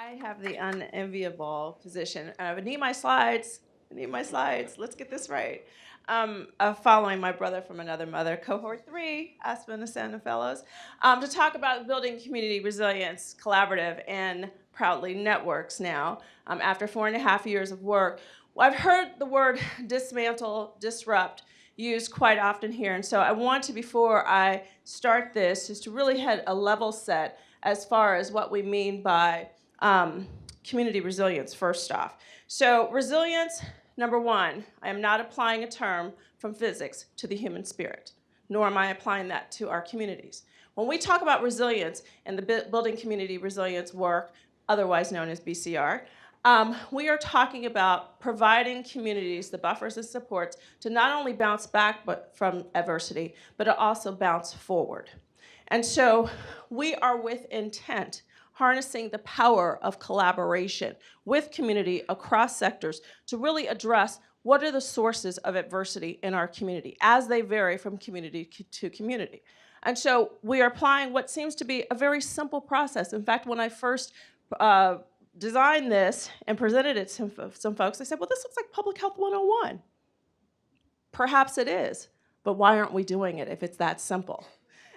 I have the unenviable position. I need my slides. I need my slides. Let's get this right. Following my brother from another mother, cohort 3, Aspen Ascend Fellows, to talk about building community resilience, collaborative, and proudly networks now. After 4.5 years of work, I've heard the word dismantle, disrupt used quite often here. And so I want to, before I start this, is to really hit a level set as far as what we mean by community resilience, first off. So resilience, number one, I am not applying a term from physics to the human spirit, nor am I applying that to our communities. When we talk about resilience and the building community resilience work, otherwise known as BCR, we are talking about providing communities the buffers and supports to not only bounce back from adversity, but to also bounce forward. And so we are with intent, harnessing the power of collaboration with community across sectors to really address what are the sources of adversity in our community as they vary from community to community. And so we are applying what seems to be a very simple process. In fact, when I first designed this and presented it to some folks, they said, well, this looks like Public Health 101. Perhaps it is, but why aren't we doing it if it's that simple?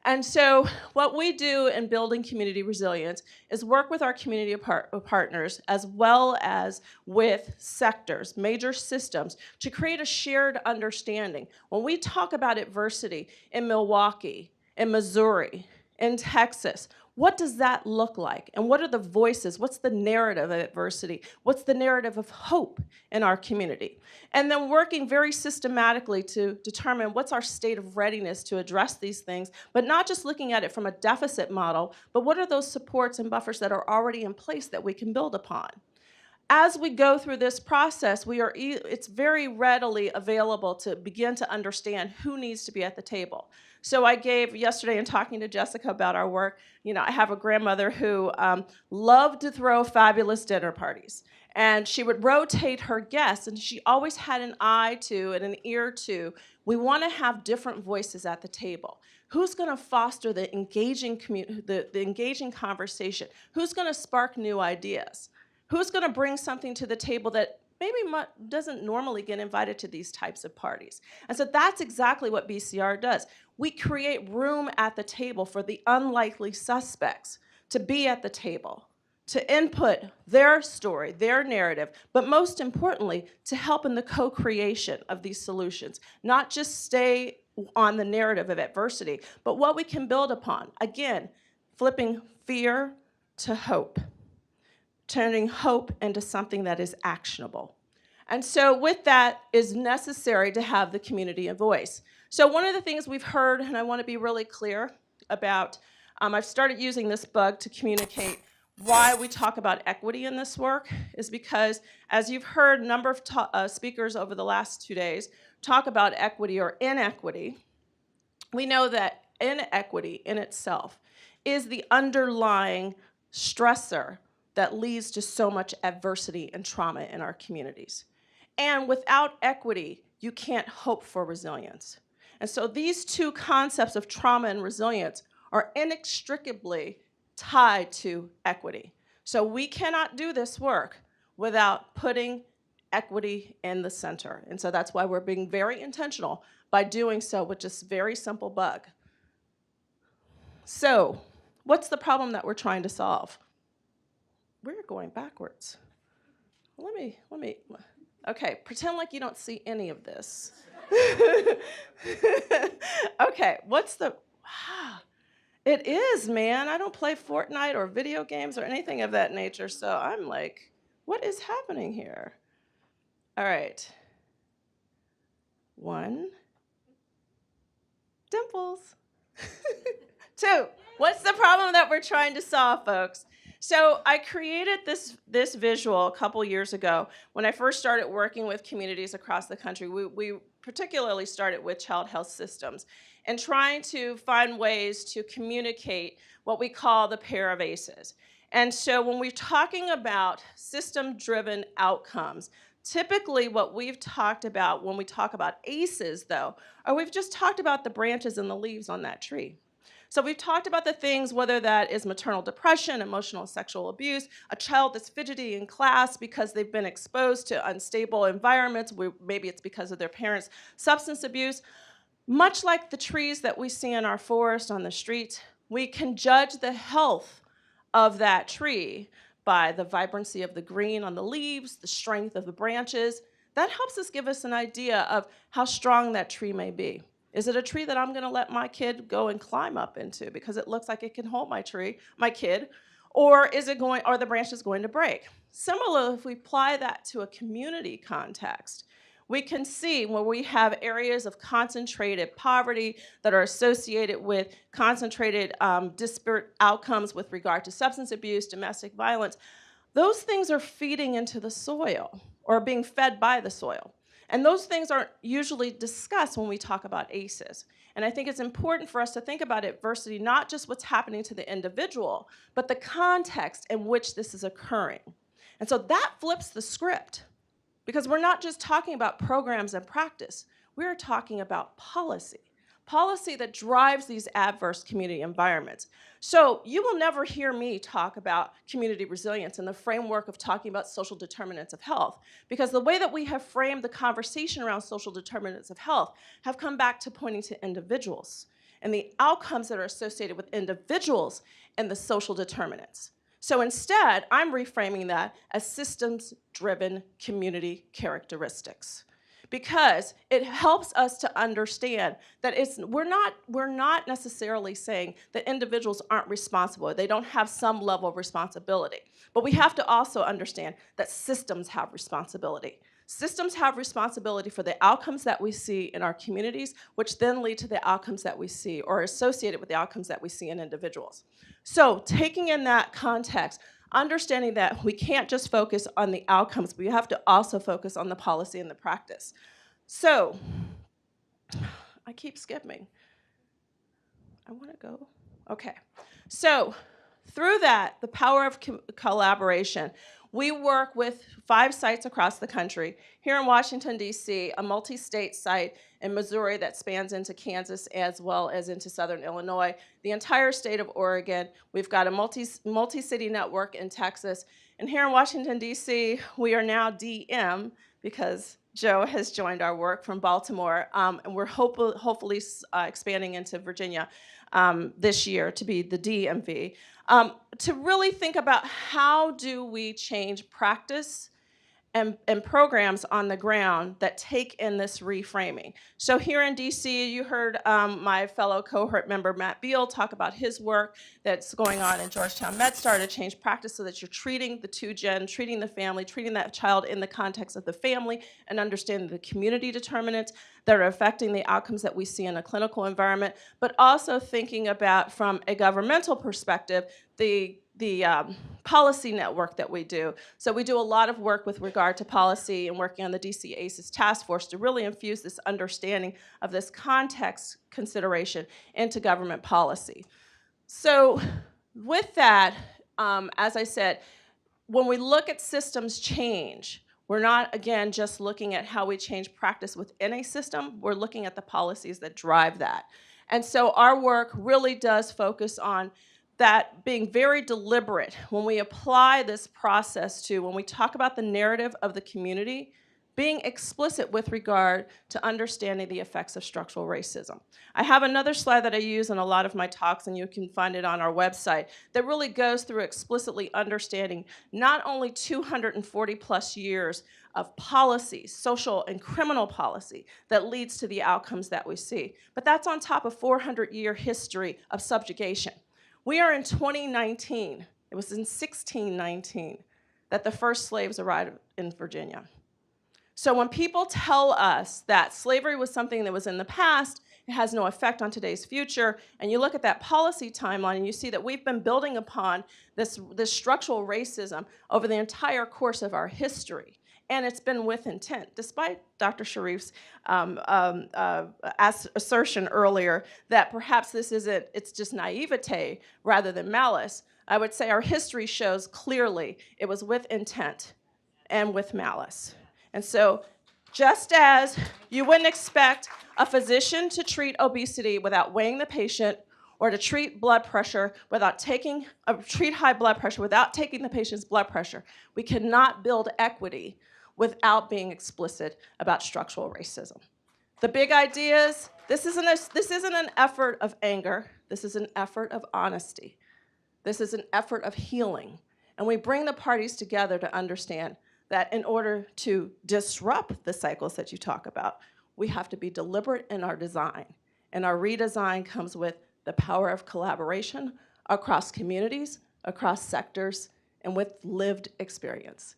And so what we do in building community resilience is work with our community partners as well as with sectors, major systems, to create a shared understanding. When we talk about adversity in Milwaukee, in Missouri, in Texas, what does that look like? And what are the voices? What's the narrative of adversity? What's the narrative of hope in our community? And then working very systematically to determine what's our state of readiness to address these things, but not just looking at it from a deficit model, but what are those supports and buffers that are already in place that we can build upon? As we go through this process, it's very readily available to begin to understand who needs to be at the table. So I gave yesterday in talking to Jessica about our work, I have a grandmother who loved to throw fabulous dinner parties. And she would rotate her guests, and she always had an eye to and an ear to, we want to have different voices at the table. Who's going to foster the engaging conversation? Who's going to spark new ideas? Who's going to bring something to the table that maybe doesn't normally get invited to these types of parties? And so that's exactly what BCR does. We create room at the table for the unlikely suspects to be at the table, to input their story, their narrative, but most importantly, to help in the co-creation of these solutions, not just stay on the narrative of adversity, but what we can build upon. Again, flipping fear to hope, turning hope into something that is actionable. And so with that is necessary to have the community a voice. So one of the things we've heard, and I want to be really clear about, I've started using this bug to communicate why we talk about equity in this work, is because, as you've heard a number of speakers over the last 2 days talk about equity or inequity, we know that inequity in itself is the underlying stressor that leads to so much adversity and trauma in our communities. And without equity, you can't hope for resilience. And so these two concepts of trauma and resilience are inextricably tied to equity. So we cannot do this work without putting equity in the center. And so that's why we're being very intentional by doing so with this very simple bug. So what's the problem that we're trying to solve? We're going backwards. Let me, okay, pretend like you don't see any of this. Okay, it is, man. I don't play Fortnite or video games or anything of that nature, so I'm like, what is happening here? All right. 1, dimples. 2, what's the problem that we're trying to solve, folks? So I created this visual a couple years ago when I first started working with communities across the country. We particularly started with child health systems and trying to find ways to communicate what we call the pair of ACEs. And so when we're talking about system-driven outcomes, typically what we've talked about when we talk about ACEs, though, are we've just talked about the branches and the leaves on that tree. So we've talked about the things, whether that is maternal depression, emotional and sexual abuse, a child that's fidgety in class because they've been exposed to unstable environments, maybe it's because of their parents' substance abuse. Much like the trees that we see in our forest on the streets, we can judge the health of that tree by the vibrancy of the green on the leaves, the strength of the branches. That helps us give us an idea of how strong that tree may be. Is it a tree that I'm going to let my kid go and climb up into because it looks like it can hold my kid, or are the branches going to break? Similarly, if we apply that to a community context, we can see where we have areas of concentrated poverty that are associated with concentrated disparate outcomes with regard to substance abuse, domestic violence. Those things are feeding into the soil or being fed by the soil. And those things aren't usually discussed when we talk about ACEs. And I think it's important for us to think about adversity, not just what's happening to the individual, but the context in which this is occurring. And so that flips the script, because we're not just talking about programs and practice, we're talking about policy that drives these adverse community environments. So you will never hear me talk about community resilience in the framework of talking about social determinants of health, because the way that we have framed the conversation around social determinants of health have come back to pointing to individuals and the outcomes that are associated with individuals and the social determinants. So instead, I'm reframing that as systems-driven community characteristics, because it helps us to understand that we're not necessarily saying that individuals aren't responsible, they don't have some level of responsibility. But we have to also understand that systems have responsibility. Systems have responsibility for the outcomes that we see in our communities, which then lead to the outcomes that we see or are associated with the outcomes that we see in individuals. So taking in that context, understanding that we can't just focus on the outcomes, we have to also focus on the policy and the practice. So, I keep skipping. I want to go. Okay. So, through that, the power of collaboration, we work with 5 sites across the country. Here in Washington, D.C., a multi-state site in Missouri that spans into Kansas as well as into southern Illinois, the entire state of Oregon. We've got a multi-city network in Texas. And here in Washington, D.C., we are now DM because Joe has joined our work from Baltimore, and we're hopefully expanding into Virginia this year to be the DMV. To really think about how do we change practice and programs on the ground that take in this reframing. So here in DC, you heard my fellow cohort member, Matt Beal, talk about his work that's going on in Georgetown MedStar to change practice so that you're treating the 2-gen, treating the family, treating that child in the context of the family, and understanding the community determinants that are affecting the outcomes that we see in a clinical environment, but also thinking about, from a governmental perspective, the policy network that we do. So we do a lot of work with regard to policy and working on the DC ACEs task force to really infuse this understanding of this context consideration into government policy. So with that, as I said, when we look at systems change, we're not, again, just looking at how we change practice within a system, we're looking at the policies that drive that. And so our work really does focus on that being very deliberate when we apply this process to, when we talk about the narrative of the community, being explicit with regard to understanding the effects of structural racism. I have another slide that I use in a lot of my talks, and you can find it on our website, that really goes through explicitly understanding not only 240 plus years of policy, social and criminal policy, that leads to the outcomes that we see, but that's on top of 400-year history of subjugation. We are in 2019. It was in 1619 that the first slaves arrived in Virginia. So when people tell us that slavery was something that was in the past, it has no effect on today's future, and you look at that policy timeline and you see that we've been building upon this structural racism over the entire course of our history. And it's been with intent, despite Dr. Sharif's assertion earlier that perhaps it's just naivete rather than malice. I would say our history shows clearly it was with intent and with malice. And so just as you wouldn't expect a physician to treat obesity without weighing the patient or to treat blood pressure without treat high blood pressure without taking the patient's blood pressure. We cannot build equity without being explicit about structural racism. The big idea is this isn't an effort of anger. This is an effort of honesty. This is an effort of healing. And we bring the parties together to understand that in order to disrupt the cycles that you talk about, we have to be deliberate in our design. And our redesign comes with the power of collaboration across communities, across sectors, and with lived experience.